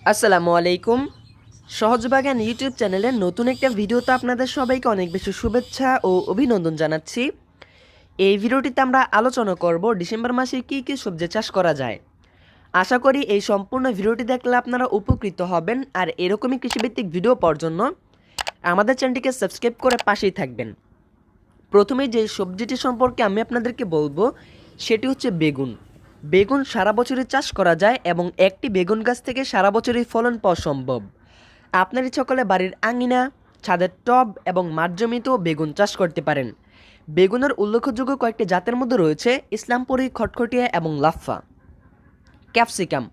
আসসালামু আলাইকুম। সহজ বাগান ইউটিউব চ্যানেলের নতুন একটা ভিডিওতে আপনাদের সবাইকে অনেক বেশি শুভেচ্ছা ও অভিনন্দন জানাচ্ছি। এই ভিডিওটিতে আমরা আলোচনা করব ডিসেম্বর মাসে কী কী সবজি চাষ করা যায়। আশা করি এই সম্পূর্ণ ভিডিওটি দেখলে আপনারা উপকৃত হবেন। আর এরকমই কৃষিভিত্তিক ভিডিও পাওয়ার জন্য আমাদের চ্যানেলটিকে সাবস্ক্রাইব করে পাশেই থাকবেন। প্রথমে যে সবজিটি সম্পর্কে আমি আপনাদেরকে বলবো সেটি হচ্ছে বেগুন। বেগুন সারা বছরই চাষ করা যায় এবং একটি বেগুন গাছ থেকে সারা বছরই ফলন পাওয়া সম্ভব। আপনার ইচ্ছা করলে বাড়ির আঙিনা, ছাদের টব এবং মাঠ জমিতেও বেগুন চাষ করতে পারেন। বেগুনের উল্লেখযোগ্য কয়েকটি জাতের মধ্যে রয়েছে ইসলামপুরি, খটখটিয়া এবং লাফা। ক্যাপসিকাম,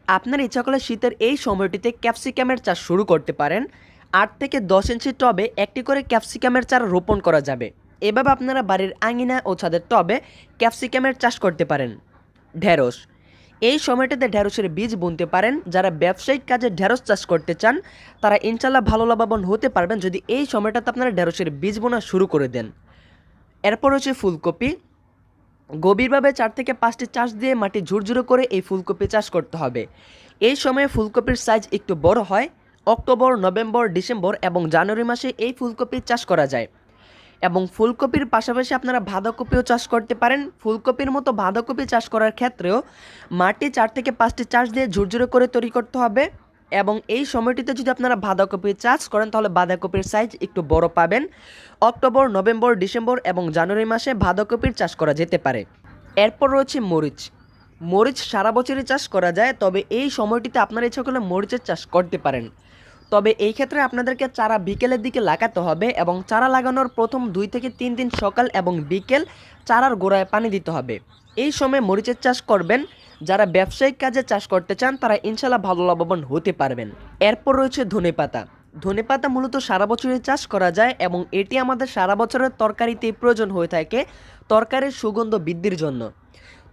আপনার ইচ্ছা করলে শীতের এই সময়টিতে ক্যাপসিকামের চাষ শুরু করতে পারেন। 8 থেকে 10 ইঞ্চি টবে একটি করে ক্যাপসিকামের চারা রোপণ করা যাবে। এভাবে আপনারা বাড়ির আঙিনা ও ছাদের টবে ক্যাপসিকামের চাষ করতে পারেন। ঢেঁড়স, এই সময়টাতে ঢেঁড়সের বীজ বুনতে পারেন। যারা ব্যবসায়িক কাজে ঢেঁড়স চাষ করতে চান তারা ইনশাল্লাহ ভালো লাভবান হতে পারবেন যদি এই সময়টাতে আপনারা ঢেঁড়সের বীজ বোনা শুরু করে দেন। এরপর হচ্ছে ফুলকপি। গভীরভাবে 4 থেকে 5টি চাষ দিয়ে মাটি ঝুরঝুরে করে এই ফুলকপি চাষ করতে হবে। এই সময়ে ফুলকপির সাইজ একটু বড় হয়। অক্টোবর, নভেম্বর, ডিসেম্বর এবং জানুয়ারি মাসে এই ফুলকপি চাষ করা যায়। এবং ফুলকপির পাশাপাশি আপনারা বাঁধাকপিও চাষ করতে পারেন। ফুলকপির মতো বাঁধাকপি চাষ করার ক্ষেত্রেও মাটি 4 থেকে 5টি চাষ দিয়ে ঝুরঝুরে করে তৈরি করতে হবে। এবং এই সময়টিতে যদি আপনারা বাঁধাকপি চাষ করেন তাহলে বাঁধাকপির সাইজ একটু বড় পাবেন। অক্টোবর, নভেম্বর, ডিসেম্বর এবং জানুয়ারি মাসে বাঁধাকপির চাষ করা যেতে পারে। এরপর রয়েছে মরিচ। মরিচ সারা বছরই চাষ করা যায়, তবে এই সময়টিতে আপনারা ইচ্ছা করলে মরিচের চাষ করতে পারেন। তবে এই ক্ষেত্রে আপনাদেরকে চারা বিকেলের দিকে লাগাতে হবে এবং চারা লাগানোর প্রথম 2 থেকে 3 দিন সকাল এবং বিকেল চারার গোড়ায় পানি দিতে হবে। এই সময় মরিচের চাষ করবেন। যারা ব্যবসায়িক কাজে চাষ করতে চান তারা ইনশাল্লাহ ভালো লাভবান হতে পারবেন। এরপর রয়েছে ধনেপাতা। ধনেপাতা মূলত সারা বছরই চাষ করা যায় এবং এটি আমাদের সারা বছরের তরকারিতেই প্রয়োজন হয়ে থাকে তরকারির সুগন্ধ বৃদ্ধির জন্য।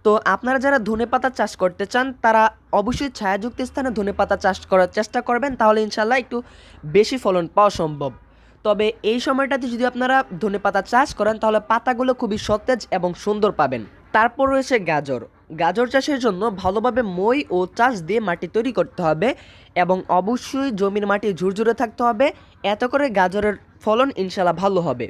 তো আপনারা যারা ধনেপাতা চাষ করতে চান তারা অবশ্যই ছায়াযুক্ত স্থানে ধনেপাতা চাষ করার চেষ্টা করবেন, তাহলে ইনশাল্লাহ একটু বেশি ফলন পাওয়া সম্ভব। তবে এই সময়টাতে যদি আপনারা ধনেপাতা চাষ করেন তাহলে পাতাগুলো খুবই সতেজ এবং সুন্দর পাবেন। তারপর রয়েছে গাজর। গাজর চাষের জন্য ভালোভাবে মই ও চাষ দিয়ে মাটি তৈরি করতে হবে এবং অবশ্যই জমির মাটি ঝুরঝুরে থাকতে হবে। এত করে গাজরের ফলন ইনশাল্লাহ ভালো হবে।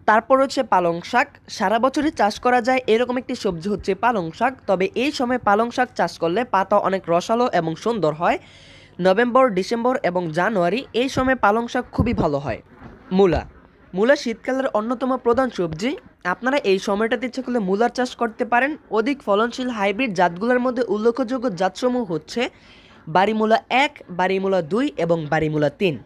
তারপর হচ্ছে পালং শাক। সারা বছরই চাষ করা যায় এরকম একটি সবজি হচ্ছে পালং শাক। তবে এই সময় পালং শাক চাষ করলে পাতা অনেক রসালো এবং সুন্দর হয়। নভেম্বর, ডিসেম্বর এবং জানুয়ারি এই সময় পালং শাক খুবই ভালো হয়। মূলা। মূলা শীতকালের অন্যতম প্রধান সবজি। আপনারা এই সময়টাতে ইচ্ছে করলে মূলার চাষ করতে পারেন। অধিক ফলনশীল হাইব্রিড জাতগুলোর মধ্যে উল্লেখযোগ্য জাতসমূহ হচ্ছে বাড়িমূলা 1, বাড়িমূলা 2 এবং বাড়িমূলা 3।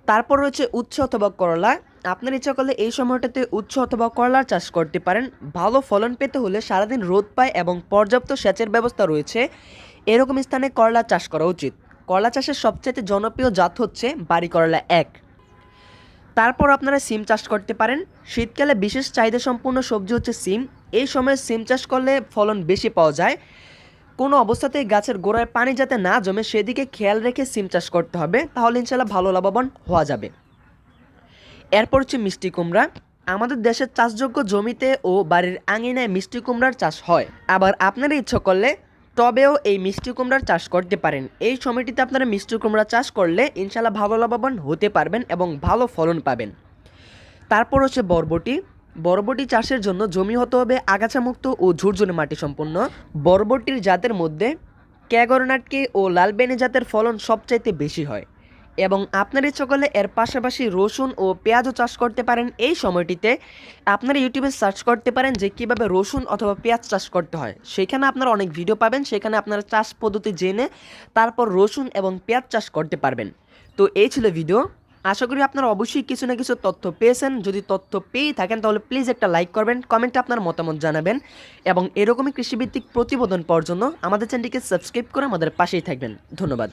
তারপর রয়েছে উচ্ছে অথবা করলা। আপনার ইচ্ছা করলে এই সময়টাতে উচ্ছে অথবা করলার চাষ করতে পারেন। ভালো ফলন পেতে হলে সারাদিন রোদ পায় এবং পর্যাপ্ত সেচের ব্যবস্থা রয়েছে এরকম স্থানে করলা চাষ করা উচিত। করলা চাষের সবচেয়ে জনপ্রিয় জাত হচ্ছে বাড়ি করলা 1। তারপর আপনারা সিম চাষ করতে পারেন। শীতকালে বিশেষ চাহিদা সম্পূর্ণ সবজি হচ্ছে সিম। এই সময় সিম চাষ করলে ফলন বেশি পাওয়া যায়। কোনো অবস্থাতেই গাছের গোড়ায় পানি যাতে না জমে সেদিকে খেয়াল রেখে সিম চাষ করতে হবে, তাহলে ইনশাল্লাহ ভালো লাভবান হওয়া যাবে। এরপর হচ্ছে মিষ্টি কুমড়া। আমাদের দেশের চাষযোগ্য জমিতে ও বাড়ির আঙিনায় মিষ্টি কুমড়ার চাষ হয়। আবার আপনারা ইচ্ছা করলে টবেও এই মিষ্টি কুমড়ার চাষ করতে পারেন। এই সময়টিতে আপনারা মিষ্টি কুমড়া চাষ করলে ইনশাল্লাহ ভালো লাভবান হতে পারবেন এবং ভালো ফলন পাবেন। তারপর হচ্ছে বরবটি। বরবটি চাষের জন্য জমি হতে হবে আগাছামুক্ত ও ঝুরঝুরে মাটি সম্পন্ন। বরবটির জাতের মধ্যে ক্যাগরনাটকি ও লালবেনি জাতের ফলন সবচাইতে বেশি হয় এবং আপনার ইচ্ছা করলে এর পাশাপাশি রসুন ও পেঁয়াজও চাষ করতে পারেন। এই সময়টিতে আপনারা ইউটিউবে সার্চ করতে পারেন যে কীভাবে রসুন অথবা পেঁয়াজ চাষ করতে হয়। সেখানে আপনারা অনেক ভিডিও পাবেন, সেখানে আপনারা চাষ পদ্ধতি জেনে তারপর রসুন এবং পেঁয়াজ চাষ করতে পারবেন। তো এই ছিল ভিডিও। আশা করি আপনারা অবশ্যই কিছু না কিছু তথ্য পেয়েছেন। যদি তথ্য পেয়ে থাকেন তাহলে প্লিজ একটা লাইক করবেন, কমেন্টে আপনার মতামত জানাবেন এবং এরকমই কৃষিভিত্তিক প্রতিবেদন পাওয়ার জন্য আমাদের চ্যানেলটিকে সাবস্ক্রাইব করে আমাদের পাশেই থাকবেন। ধন্যবাদ।